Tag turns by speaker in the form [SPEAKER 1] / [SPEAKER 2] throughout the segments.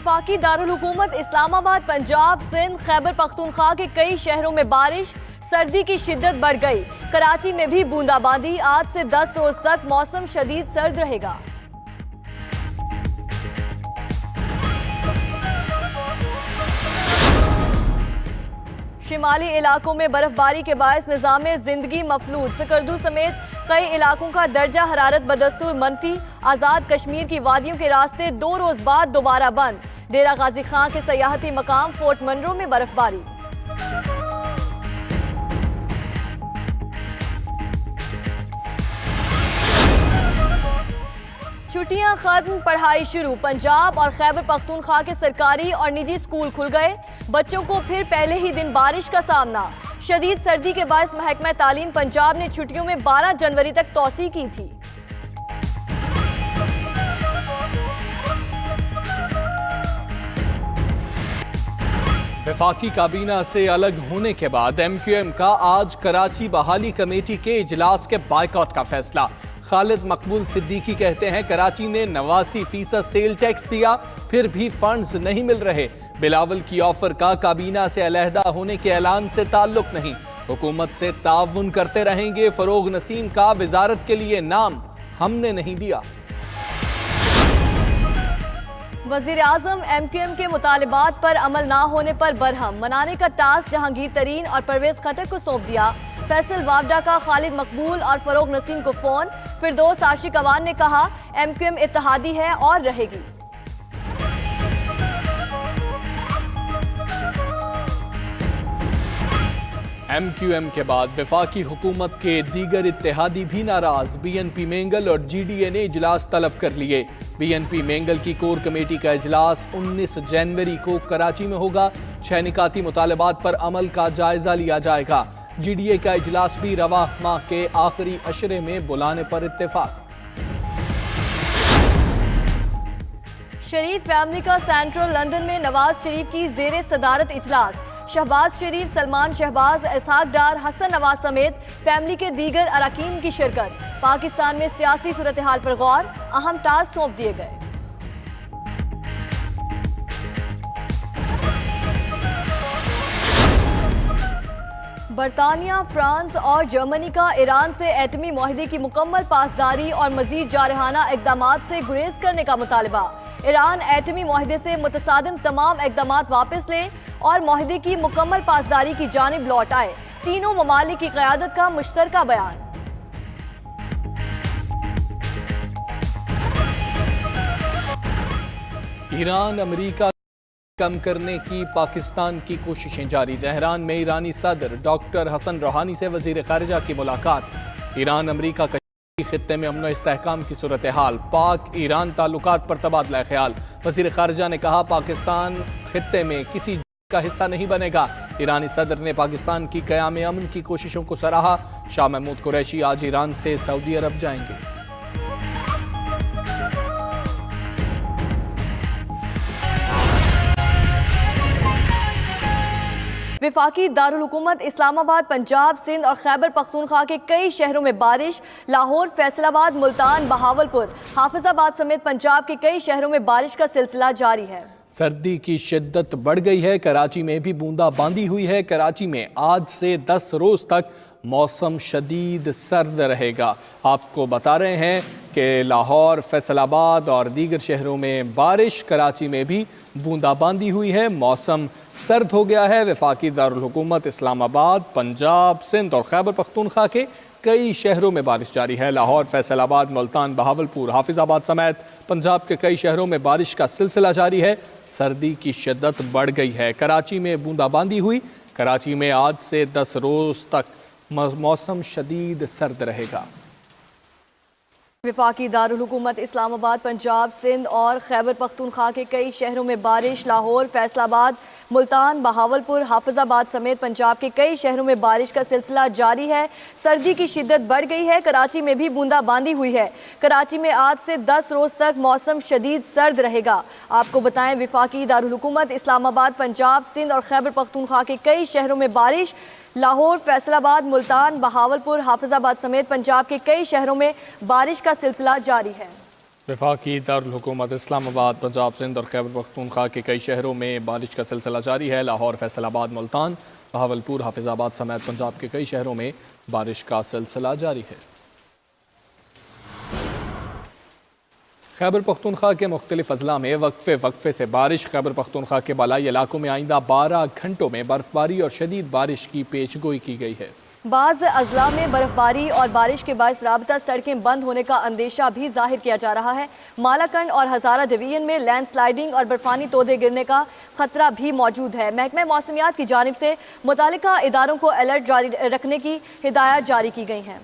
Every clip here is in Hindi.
[SPEAKER 1] वफाकी दारुल हुकूमत इस्लामाबाद, पंजाब, सिंध, खैबर पख्तूनख्वा के कई शहरों में बारिश, सर्दी की शिद्दत बढ़ गई। कराची में भी बूंदाबांदी। आज से 10 रोज तक मौसम शदीद सर्द रहेगा। शिमाली इलाकों में बर्फबारी के बायस निज़ाम जिंदगी मफलूज। सकरदू समेत कई इलाकों का दर्जा हरारत बदस्तूर मनफी। आज़ाद कश्मीर की वादियों के रास्ते 2 रोज बाद दोबारा बंद। डेरा गाजी खां के सयाहती मकाम फोर्ट मनरो में बर्फबारी। छुट्टियां खत्म, पढ़ाई शुरू। पंजाब और खैबर पख्तूनख्वा के सरकारी और निजी स्कूल खुल गए। बच्चों को फिर पहले ही दिन बारिश का सामना। शदीद सर्दी के बायस महकमा तालीम पंजाब ने छुट्टियों में 12 जनवरी तक तौसी की थी।
[SPEAKER 2] वफाकी काबीना से अलग होने के बाद MQM का आज कराची बहाली कमेटी के इजलास के बायकॉट का फैसला। खालिद मकबूल सिद्दीकी कहते हैं कराची ने 89% सेल टैक्स दिया, फिर भी फंड्स नहीं मिल रहे। बिलावल की ऑफर का काबीना से अलहदा होने के ऐलान से ताल्लुक नहीं, हुकूमत से ताउन करते रहेंगे। फरोग नसीम का वजारत के लिए नाम हमने नहीं दिया।
[SPEAKER 1] वज़ीर आज़म MQM के मुतालिबात पर अमल ना होने पर बरहम। मनाने का टास्क जहांगीर तरीन और परवेज खट्टर को सौंप दिया। फैसल वावडा का खालिद मकबूल और फरोग नसीम को फोन। फिरदौस आशिक अवान ने कहा MQM इत्तेहादी है और रहेगी।
[SPEAKER 2] MQM के बाद वफाकी हुकूमत के दीगर इत्तेहादी भी नाराज। BNP मेंगल और GDA ने इजलास तलब कर लिए। BNP मेंगल की कोर कमेटी का इजलास 19 जनवरी को कराची में होगा। 6 निकाती मुतालबात पर अमल का जायजा लिया जाएगा। GDA का इजलास भी रवा माह के आखिरी अशरे में बुलाने पर इत्तेफाक।
[SPEAKER 1] शरीफ फैमिली का सेंट्रल लंदन में नवाज शरीफ की जेर सदारत इजलास। शहबाज शरीफ, सलमान शहबाज, इसहाक डार, हसन नवाज समेत फैमिली के दीगर अरकान की शिरकत। पाकिस्तान में सियासी सूरत हाल पर गौर, अहम टास्क सौंप दिए गए। बरतानिया, फ्रांस और जर्मनी का ईरान से एटमी मुआहदे की मुकम्मल पासदारी और मजीद जारहाना इकदामात से गुरेज करने का मुतालबा। ईरान एटमी मुआहदे से मुतसादिम तमाम इकदामात वापस ले और मुआहदे की मुकम्मल पासदारी की जानिब लौट आए। तीनों ममालिक की क़यादत का मुश्तरका बयान।
[SPEAKER 2] ईरान अमेरिका कम करने की पाकिस्तान की कोशिशें जारी। तेहरान में ईरानी सदर डॉक्टर हसन रूहानी से वजीर खारिजा की मुलाकात। ईरान अमेरिका खित्ते में अमन इस्तेहकाम की सूरत हाल। पाक ईरान ताल्लुकात पर तबादला ख्याल। वजीर खारिजा ने कहा पाकिस्तान खित्ते में किसी का हिस्सा नहीं बनेगा। ईरानी सदर ने पाकिस्तान की क़याम अमन की कोशिशों को सराहा। शाह महमूद कुरैशी आज ईरान से सऊदी अरब जाएंगे।
[SPEAKER 1] वफाकी दारुल हुकूमत इस्लामाबाद, पंजाब, सिंध और खैबर पख्तूनख्वा के कई शहरों में बारिश। लाहौर, फैसलाबाद, मुल्तान, बहावलपुर, हाफिजाबाद समेत पंजाब के कई शहरों में बारिश का सिलसिला जारी है।
[SPEAKER 2] सर्दी की शिद्दत बढ़ गई है। कराची में भी बूंदाबांदी हुई है। कराची में आज से 10 रोज तक मौसम शदीद सर्द रहेगा। आपको बता रहे हैं कि लाहौर, फैसलाबाद और दीगर शहरों में बारिश, कराची में भी बूंदाबांदी हुई है। मौसम सर्द हो गया है। वफाकी दारुल हुकूमत इस्लामाबाद, पंजाब, सिंध और खैबर पख्तूनख्वा के कई शहरों में बारिश जारी है। लाहौर, फैसलाबाद, मुल्तान, बहावलपुर, हाफिजाबाद समेत पंजाब के कई शहरों में बारिश का सिलसिला जारी है। सर्दी की शिद्दत बढ़ गई है। कराची में बूंदाबांदी हुई। कराची में आज से 10 रोज तक मौसम शदीद सर्द रहेगा।
[SPEAKER 1] वफाकी दारुल हुकूमत इस्लामाबाद, पंजाब, सिंध और खैबर पख्तूनख्वा के कई शहरों में बारिश। लाहौर, फैसलाबाद, मुल्तान, बहावलपुर, हाफिजाबाद समेत पंजाब के कई शहरों में बारिश का सिलसिला जारी है। सर्दी की शिद्दत बढ़ गई है। कराची में भी बूंदाबांदी हुई है। कराची में आज से 10 रोज तक मौसम शदीद सर्द रहेगा। आपको बताएं वफाकी दारुल हुकूमत इस्लामाबाद, पंजाब, सिंध और खैबर पख्तूनख्वा के कई शहरों में बारिश। लाहौर, फैसलाबाद, मुल्तान, बहावलपुर, हाफिजाबाद समेत पंजाब के कई शहरों में बारिश का सिलसिला जारी है।
[SPEAKER 2] वफाकी दारुल हुकूमत इस्लामाबाद, पंजाब, सिंध और खैबर पख्तूनख्वा के कई शहरों में बारिश का सिलसिला जारी है। लाहौर, फैसलाबाद, मुल्तान, बहावलपुर, हाफिजाबाद समेत पंजाब के कई शहरों में बारिश का सिलसिला जारी है। खैबर पख्तूनख्वा के मुख्तलिफ अजला में वक्फे से बारिश। खैबर पख्तूनख्वा के बालाई इलाकों में आइंदा 12 घंटों में बर्फबारी और शदीद बारिश की पेशगोई की गई है।
[SPEAKER 1] बाज़ अजला में बर्फबारी और बारिश के बायस राबता सड़कें बंद होने का अंदेशा भी जाहिर किया जा रहा है। मालाकंड और हजारा डिवीजन में लैंडस्लाइडिंग और बर्फानी तोदे गिरने का खतरा भी मौजूद है। महकमा मौसमियात की जानिब से मुतालिका इदारों को अलर्ट जारी रखने की हिदायत जारी की गई हैं।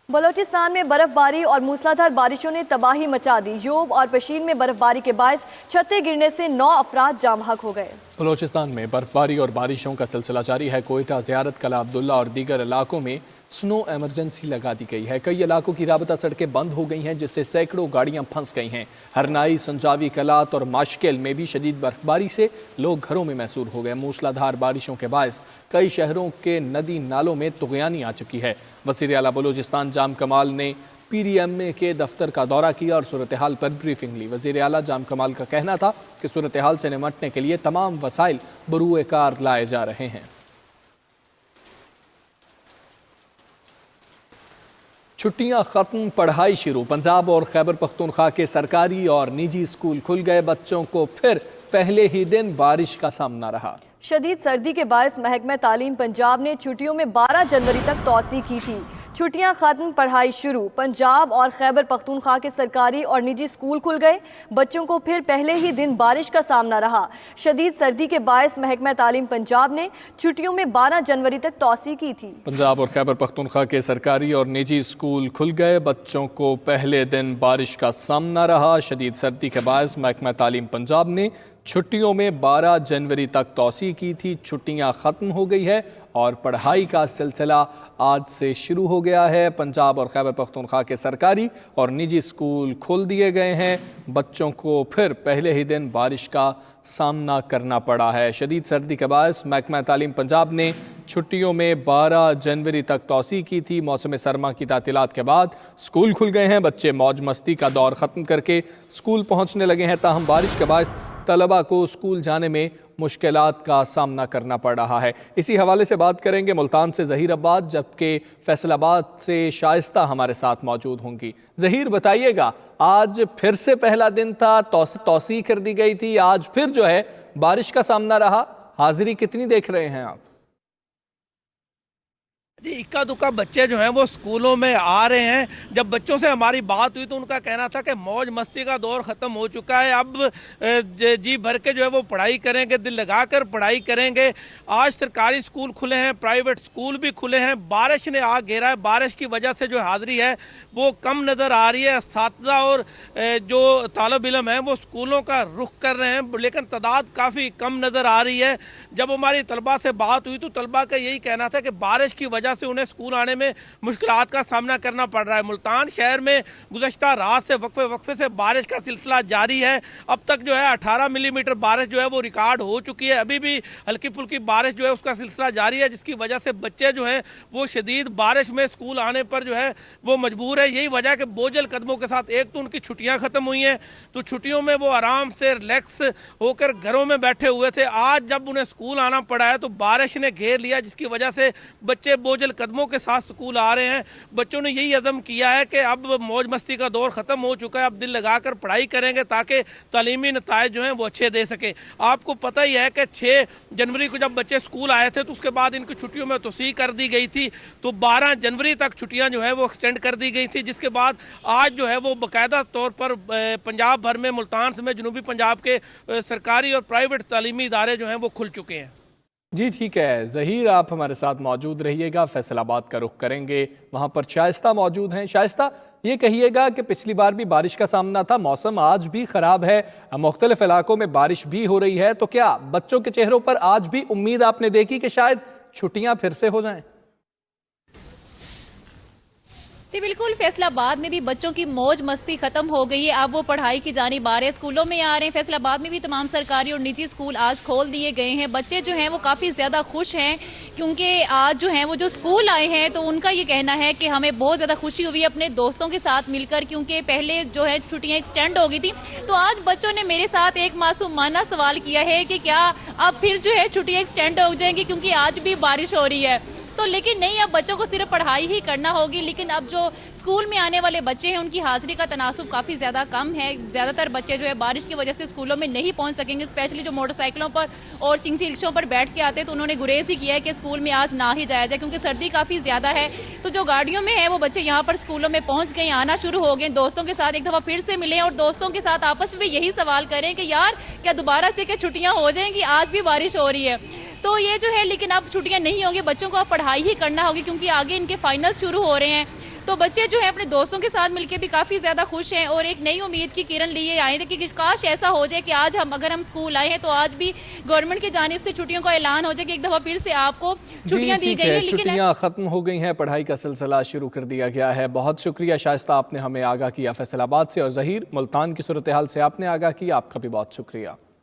[SPEAKER 1] बलोचिस्तान में बर्फबारी और मूसलाधार बारिशों ने तबाही मचा दी। योब और पशीन में बर्फबारी के बायस छतें गिरने से 9 अफराद जाम हक हो गए।
[SPEAKER 2] बलोचिस्तान में बर्फबारी और बारिशों का सिलसिला जारी है। कोयटा, ज़ियारत, कला अब्दुल्ला और दीगर इलाकों में स्नो एमरजेंसी लगा दी गई है। कई इलाकों की राबता सड़कें बंद हो गई हैं, जिससे सैकड़ों गाड़ियां फंस गई हैं। हरनाई, संजावी, कलात और माशकेल में भी शदीद बर्फबारी से लोग घरों में महसूर हो गए। मूसलाधार बारिशों के बायस कई शहरों के नदी नालों में तुगयानी आ चुकी है। वज़ीर आला बलोचिस्तान जाम कमाल ने PDMA के दफ्तर का दौरा किया और सूरत हाल पर ब्रीफिंग ली। वज़ीर आला जाम कमाल का कहना था कि सूरत हाल से निमटने के लिए तमाम वसाइल बरूए कार लाए जा रहे हैं। छुट्टियां खत्म, पढ़ाई शुरू। पंजाब और खैबर पख्तूनख्वा के सरकारी और निजी स्कूल खुल गए। बच्चों को फिर पहले ही दिन बारिश का सामना रहा।
[SPEAKER 1] शदीद सर्दी के बायस महकमा तालीम पंजाब ने छुट्टियों में 12 जनवरी तक तौसी की थी। छुट्टियां खत्म, पढ़ाई शुरू। पंजाब और खैबर पख्तूनख्वा के सरकारी और निजी स्कूल खुल गए। बच्चों को फिर पहले ही दिन बारिश का सामना रहा। शदीद सर्दी के बायस महकमा तालीम पंजाब ने छुट्टियों में 12 जनवरी तक तौसी की थी।
[SPEAKER 2] पंजाब और खैबर पख्तूनख्वा के सरकारी और निजी स्कूल खुल गए। बच्चों को पहले दिन बारिश का सामना रहा। शदीद सर्दी के बायस महकमा तालीम पंजाब ने छुट्टियों में 12 जनवरी तक तौसी की थी। छुट्टियां ख़त्म हो गई है और पढ़ाई का सिलसिला आज से शुरू हो गया है। पंजाब और खैबर पख्तूनख्वा के सरकारी और निजी स्कूल खोल दिए गए हैं। बच्चों को फिर पहले ही दिन बारिश का सामना करना पड़ा है। शदीद सर्दी के बायस महकमा तालीम पंजाब ने छुट्टियों में 12 जनवरी तक तौसी की थी। मौसम सरमा की तातीलात के बाद स्कूल खुल गए हैं। बच्चे मौज मस्ती का दौर ख़त्म करके स्कूल पहुँचने लगे हैं। ताहम बारिश के बायस तलबा को स्कूल जाने में मुश्किलात का सामना करना पड़ रहा है। इसी हवाले से बात करेंगे मुल्तान से ज़हीर अब्बास, जबकि फैसलाबाद से शाइस्ता हमारे साथ मौजूद होंगी। ज़हीर, बताइएगा, आज फिर से पहला दिन था, तौसी कर दी गई थी, आज फिर जो है बारिश का सामना रहा। हाजिरी कितनी देख रहे हैं आप?
[SPEAKER 3] जी, इक्का दुक्का बच्चे जो हैं वो स्कूलों में आ रहे हैं। जब बच्चों से हमारी बात हुई तो उनका कहना था कि मौज मस्ती का दौर ख़त्म हो चुका है, अब जी भर के जो है वो पढ़ाई करेंगे, दिल लगाकर पढ़ाई करेंगे। आज सरकारी स्कूल खुले हैं, प्राइवेट स्कूल भी खुले हैं। बारिश ने आग घेरा है, बारिश की वजह से जो हाजिरी है वो कम नज़र आ रही है। असातिज़ा और जो तालिब इल्म हैं वो स्कूलों का रुख कर रहे हैं, लेकिन तादाद काफ़ी कम नज़र आ रही है। जब हमारी तलबा से बात हुई तो तलबा का यही कहना था कि बारिश की वजह से उन्हें स्कूल आने में मुश्किलात का सामना करना पड़ रहा है। मुल्तान शहर में गुज़श्ता रात से वक्फे से बारिश का सिलसिला जारी है। अब तक जो है 18 मिलीमीटर बारिश जो है वो रिकॉर्ड हो चुकी है। अभी भी हल्की फुल्की बारिश जो है उसका सिलसिला जारी है, जिसकी वजह से बच्चे जो हैं वो शदीद बारिश में स्कूल आने पर जो है वो मजबूर है। यही वजह है कि बोझल कदमों के साथ एक तो उनकी छुट्टियां खत्म हुई हैं, तो छुट्टियों में वो आराम से रिलैक्स होकर घरों में बैठे हुए थे। आज जब उन्हें स्कूल आना पड़ा है तो बारिश ने घेर लिया, जिसकी वजह से बच्चे बोझल कदमों के साथ स्कूल आ रहे हैं। बच्चों ने यही अज़म किया है कि अब मौज मस्ती का दौर खत्म हो चुका है, अब दिल लगाकर पढ़ाई करेंगे ताकि तालीमी नताइज जो हैं वो अच्छे दे सके। आपको पता ही है कि 6 जनवरी को जब बच्चे स्कूल आए थे तो उसके बाद इनकी छुट्टियों में तोसी कर दी गई थी, तो 12 जनवरी तक छुट्टियां जो है वो एक्सटेंड कर दी गई थी, जिसके बाद आज जो है वो बाकायदा तौर पर पंजाब भर में मुल्तान समेत जनूबी पंजाब के सरकारी और प्राइवेट तालीमी इदारे जो हैं वो खुल चुके हैं।
[SPEAKER 2] जी ठीक है ज़हीर, आप हमारे साथ मौजूद रहिएगा। फैसलाबाद का रुख करेंगे, वहाँ पर शाइस्ता मौजूद हैं। शाइस्ता, ये कहिएगा कि पिछली बार भी बारिश का सामना था, मौसम आज भी ख़राब है, मुख्तलिफ इलाकों में बारिश भी हो रही है, तो क्या बच्चों के चेहरों पर आज भी उम्मीद आपने देखी कि शायद छुट्टियाँ फिर से हो जाएं?
[SPEAKER 4] जी बिल्कुल, फैसलाबाद में भी बच्चों की मौज मस्ती खत्म हो गई है। अब वो पढ़ाई की जानिब आ रहे हैं, स्कूलों में आ रहे हैं। फैसलाबाद में भी तमाम सरकारी और निजी स्कूल आज खोल दिए गए हैं। बच्चे जो हैं वो काफ़ी ज़्यादा खुश हैं क्योंकि आज जो हैं वो जो स्कूल आए हैं तो उनका ये कहना है कि हमें बहुत ज़्यादा खुशी हुई है अपने दोस्तों के साथ मिलकर, क्योंकि पहले जो है छुट्टियां एक्सटेंड हो गई थी। तो आज बच्चों ने मेरे साथ एक मासूमाना सवाल किया है कि क्या अब फिर जो है छुट्टियां एक्सटेंड हो जाएंगी, क्योंकि आज भी बारिश हो रही है। तो लेकिन नहीं, अब बच्चों को सिर्फ पढ़ाई ही करना होगी। लेकिन अब जो स्कूल में आने वाले बच्चे हैं उनकी हाजिरी का तनासुब काफ़ी ज़्यादा कम है। ज़्यादातर बच्चे जो है बारिश की वजह से स्कूलों में नहीं पहुंच सकेंगे, स्पेशली जो मोटरसाइकिलों पर और चिंची रिक्शों पर बैठ के आते हैं तो उन्होंने गुरेज ही किया है कि स्कूल में आज ना ही जाया जाए क्योंकि सर्दी काफ़ी ज़्यादा है। तो जो गाड़ियों में है वो बच्चे यहाँ पर स्कूलों में पहुंच गए, आना शुरू हो गए, दोस्तों के साथ एक दफ़ा फिर से मिले और दोस्तों के साथ आपस में यही सवाल करें कि यार क्या दोबारा से क्या छुट्टियाँ हो जाएंगी, आज भी बारिश हो रही है। तो ये जो है, लेकिन अब छुट्टियां नहीं होंगी, बच्चों को अब पढ़ाई ही करना होगी क्योंकि आगे इनके फाइनल शुरू हो रहे हैं। तो बच्चे जो है अपने दोस्तों के साथ मिलकर भी काफ़ी ज़्यादा खुश हैं और एक नई उम्मीद की किरण लिए आए थे कि काश ऐसा हो जाए कि आज अगर हम स्कूल आए हैं तो आज भी गवर्नमेंट की जानिब से छुट्टियों का ऐलान हो जाए कि एक दफ़ा फिर से आपको छुट्टियां दी गई हैं। लेकिन
[SPEAKER 2] छुट्टियां खत्म हो गई हैं, पढ़ाई का सिलसिला शुरू कर दिया गया है। बहुत शुक्रिया शाइस्ता, आपने हमें आगाह किया फैसलाबाद से, और जहीर मुल्तान की सूरत हाल से आपने आगाह किया, आपका भी बहुत शुक्रिया।